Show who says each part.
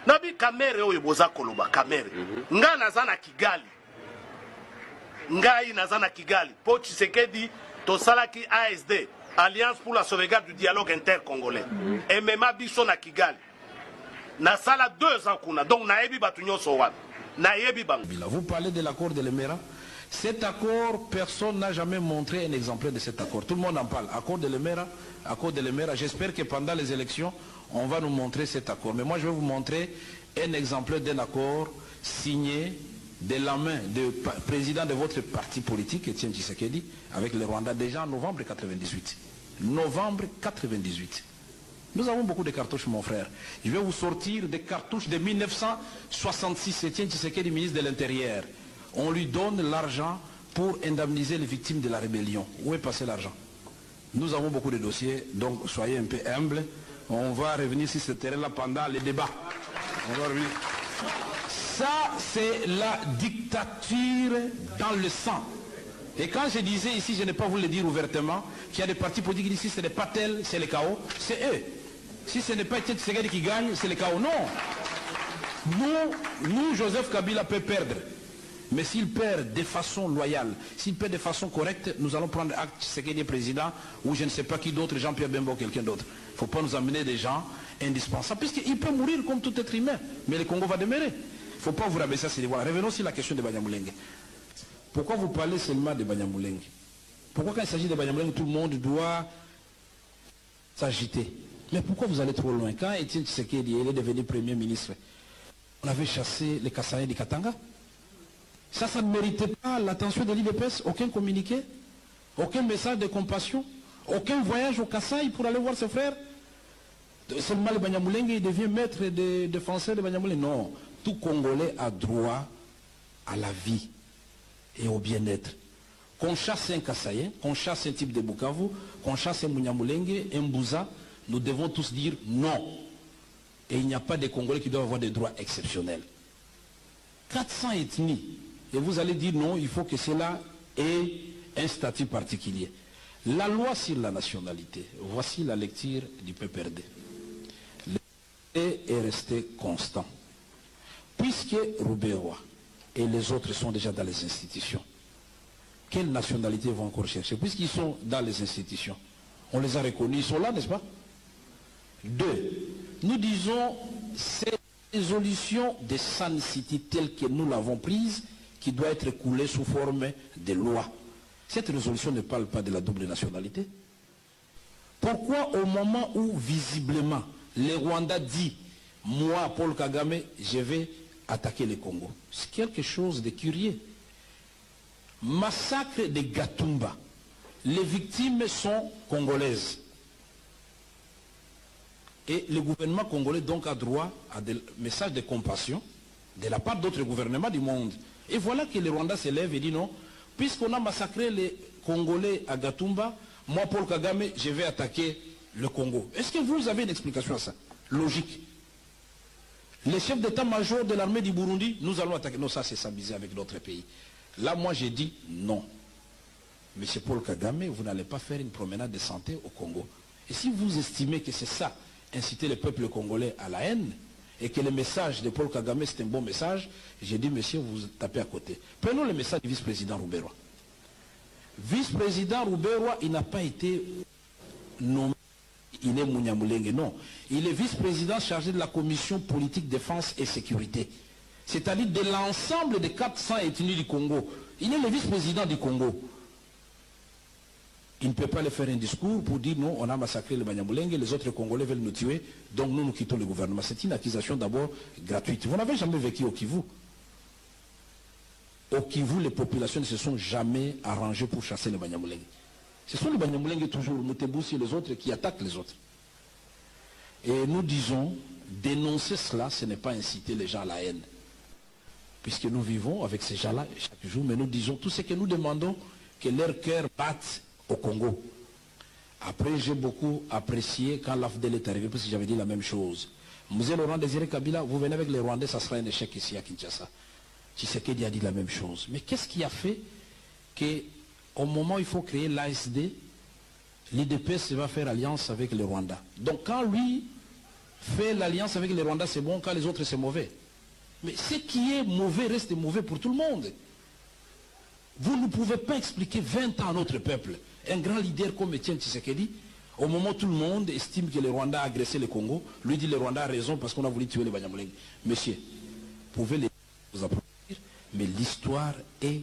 Speaker 1: Nabi kamere oyo boza koloba kamere. Nga nazana Kigali. Ngai nazana Kigali. Po Tshisekedi tosalaki ASD, Alliance pour la sauvegarde du dialogue intercongolais. Et même biso na Kigali. Na sala 2 ans kuna. Donc naebi batu nyonso wana. Naebi bango.
Speaker 2: Vous parlez de l'accord de l'Emera. Cet accord, personne n'a jamais montré un exemplaire de cet accord. Tout le monde en parle. Accord de l'Emera. J'espère que pendant les élections, on va nous montrer cet accord. Mais moi, je vais vous montrer un exemplaire d'un accord signé de la main du président de votre parti politique, Etienne Tshisekedi, avec le Rwanda, déjà en novembre 98. Novembre 98. Nous avons beaucoup de cartouches, mon frère. Je vais vous sortir des cartouches de 1966. Etienne Tshisekedi, ministre de l'Intérieur. On lui donne l'argent pour indemniser les victimes de la rébellion. Où est passé l'argent? Nous avons beaucoup de dossiers, donc soyez un peu humbles. On va revenir sur ce terrain-là pendant les débats. On va revenir. Ça, c'est la dictature dans le sang. Et quand je disais ici, je n'ai pas voulu le dire ouvertement, qu'il y a des partis politiques qui disent ce n'est pas tel, c'est le chaos, c'est eux. Si ce n'est pas Etienne Tshisekedi qui gagne, c'est le chaos. Non. Nous, Joseph Kabila peut perdre. Mais s'il perd de façon loyale, s'il perd de façon correcte, nous allons prendre acte Tshisekedi président, ou je ne sais pas qui d'autre, Jean-Pierre Bemba ou quelqu'un d'autre. Il ne faut pas nous amener des gens indispensables, puisqu'il peut mourir comme tout être humain, mais le Congo va demeurer. Il ne faut pas vous rabaisser à ces dévoirs. Revenons sur la question de Banyamulenge. Pourquoi vous parlez seulement de Banyamulenge? Pourquoi quand il s'agit de Banyamulenge, tout le monde doit s'agiter? Mais pourquoi vous allez trop loin? Quand Etienne Tshisekedi est devenu Premier ministre, on avait chassé les Kassaïens du Katanga. Ça ne méritait pas l'attention de l'IDPS, aucun communiqué, aucun message de compassion, aucun voyage au Kasaï pour aller voir ses frères. Seulement le Banyamulenge, il devient maître des défenseurs de Banyamulenge. Non, tout Congolais a droit à la vie et au bien-être. Qu'on chasse un Kasaïen, qu'on chasse un type de Bukavu, qu'on chasse un Banyamulenge, un Bouza, nous devons tous dire non. Et il n'y a pas de Congolais qui doivent avoir des droits exceptionnels. 400 ethnies. Et vous allez dire non, il faut que cela ait un statut particulier. La loi sur la nationalité, voici la lecture du PPRD. Le PPRD est resté constant. Puisque Rouberois et les autres sont déjà dans les institutions, quelle nationalité vont encore chercher? Puisqu'ils sont dans les institutions, on les a reconnus, ils sont là, n'est-ce pas? 2. Nous disons, cette résolution de Sun City telle que nous l'avons prise, qui doit être coulée sous forme de loi. Cette résolution ne parle pas de la double nationalité. Pourquoi au moment où visiblement le Rwanda dit « Moi, Paul Kagame, je vais attaquer le Congo ». C'est quelque chose de curieux. Massacre de Gatumba. Les victimes sont congolaises. Et le gouvernement congolais donc a droit à des messages de compassion de la part d'autres gouvernements du monde. Et voilà que le Rwanda se lève et dit non, puisqu'on a massacré les Congolais à Gatumba, moi Paul Kagame, je vais attaquer le Congo. Est-ce que vous avez une explication à ça? Logique. Les chefs d'état-major de l'armée du Burundi, nous allons attaquer. Non, ça c'est s'amuser avec d'autres pays. Là, moi j'ai dit non. Monsieur Paul Kagame, vous n'allez pas faire une promenade de santé au Congo. Et si vous estimez que c'est ça, inciter le peuple congolais à la haine, et que le message de Paul Kagame c'est un bon message, j'ai dit monsieur, vous tapez à côté. Prenons le message du vice-président Rouberois. Vice-président Rouberois, il n'a pas été nommé, il est Munyamulenge, non. Il est vice-président chargé de la commission politique, défense et sécurité. C'est-à-dire de l'ensemble des 400 ethnies du Congo. Il est le vice-président du Congo. Il ne peut pas aller faire un discours pour dire non, on a massacré le Banyamulenge, les autres Congolais veulent nous tuer, donc nous quittons le gouvernement. C'est une accusation d'abord gratuite. Vous n'avez jamais vécu au Kivu. Au Kivu, les populations ne se sont jamais arrangées pour chasser le Banyamulenge. Ce sont les Banyamulenge toujours, Mutebousi et les autres qui attaquent les autres. Et nous disons, dénoncer cela, ce n'est pas inciter les gens à la haine. Puisque nous vivons avec ces gens-là chaque jour, mais nous disons tout ce que nous demandons, que leur cœur batte au Congo. Après, j'ai beaucoup apprécié quand l'AFDEL est arrivé, parce que j'avais dit la même chose. Monsieur Laurent Désiré Kabila, vous venez avec les Rwandais, ça sera un échec ici à Kinshasa. Tshisekedi a dit la même chose. Mais qu'est-ce qui a fait qu'au moment où il faut créer l'ASD, l'IDPS va faire alliance avec le Rwanda? Donc quand lui Faire l'alliance avec les Rwandais, c'est bon, quand les autres, c'est mauvais. Mais ce qui est mauvais reste mauvais pour tout le monde. Vous ne pouvez pas expliquer 20 ans à notre peuple. Un grand leader comme Etienne Tshisekedi, au moment où tout le monde estime que les Rwandais a agressé le Congo, lui dit le Rwanda a raison parce qu'on a voulu tuer les Banyamulenge. Monsieur, vous pouvez vous applaudir, mais l'histoire est